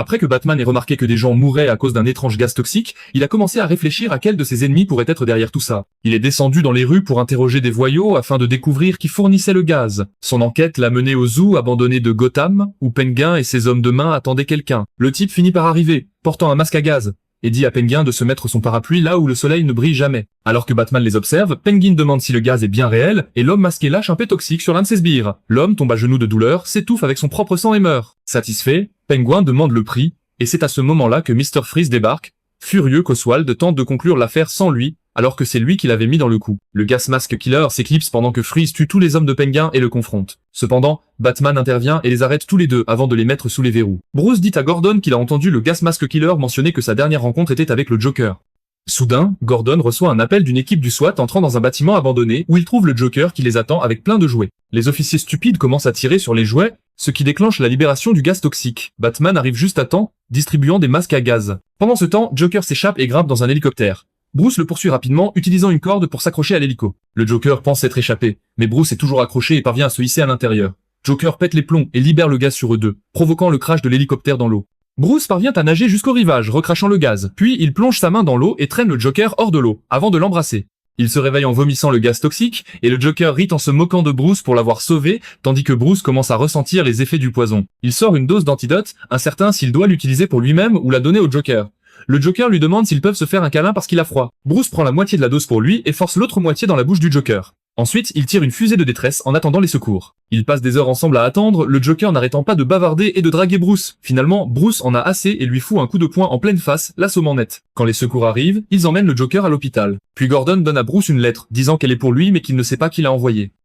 Après que Batman ait remarqué que des gens mouraient à cause d'un étrange gaz toxique, il a commencé à réfléchir à quel de ses ennemis pourrait être derrière tout ça. Il est descendu dans les rues pour interroger des voyous afin de découvrir qui fournissait le gaz. Son enquête l'a mené au zoo abandonné de Gotham, où Penguin et ses hommes de main attendaient quelqu'un. Le type finit par arriver, portant un masque à gaz, et dit à Penguin de se mettre son parapluie là où le soleil ne brille jamais. Alors que Batman les observe, Penguin demande si le gaz est bien réel, et l'homme masqué lâche un pet toxique sur l'un de ses sbires. L'homme tombe à genoux de douleur, s'étouffe avec son propre sang et meurt. Satisfait, Penguin demande le prix, et c'est à ce moment-là que Mr. Freeze débarque, furieux qu'Oswald tente de conclure l'affaire sans lui, alors que c'est lui qui l'avait mis dans le coup. Le Gas Mask Killer s'éclipse pendant que Freeze tue tous les hommes de Penguin et le confronte. Cependant, Batman intervient et les arrête tous les deux avant de les mettre sous les verrous. Bruce dit à Gordon qu'il a entendu le Gas Mask Killer mentionner que sa dernière rencontre était avec le Joker. Soudain, Gordon reçoit un appel d'une équipe du SWAT entrant dans un bâtiment abandonné où il trouve le Joker qui les attend avec plein de jouets. Les officiers stupides commencent à tirer sur les jouets, ce qui déclenche la libération du gaz toxique. Batman arrive juste à temps, distribuant des masques à gaz. Pendant ce temps, Joker s'échappe et grimpe dans un hélicoptère. Bruce le poursuit rapidement, utilisant une corde pour s'accrocher à l'hélico. Le Joker pense s'être échappé, mais Bruce est toujours accroché et parvient à se hisser à l'intérieur. Joker pète les plombs et libère le gaz sur eux deux, provoquant le crash de l'hélicoptère dans l'eau. Bruce parvient à nager jusqu'au rivage, recrachant le gaz, puis il plonge sa main dans l'eau et traîne le Joker hors de l'eau, avant de l'embrasser. Il se réveille en vomissant le gaz toxique, et le Joker rit en se moquant de Bruce pour l'avoir sauvé, tandis que Bruce commence à ressentir les effets du poison. Il sort une dose d'antidote, incertain s'il doit l'utiliser pour lui-même ou la donner au Joker. Le Joker lui demande s'ils peuvent se faire un câlin parce qu'il a froid. Bruce prend la moitié de la dose pour lui et force l'autre moitié dans la bouche du Joker. Ensuite, il tire une fusée de détresse en attendant les secours. Ils passent des heures ensemble à attendre, le Joker n'arrêtant pas de bavarder et de draguer Bruce. Finalement, Bruce en a assez et lui fout un coup de poing en pleine face, l'assommant net. Quand les secours arrivent, ils emmènent le Joker à l'hôpital. Puis Gordon donne à Bruce une lettre, disant qu'elle est pour lui mais qu'il ne sait pas qui l'a envoyée.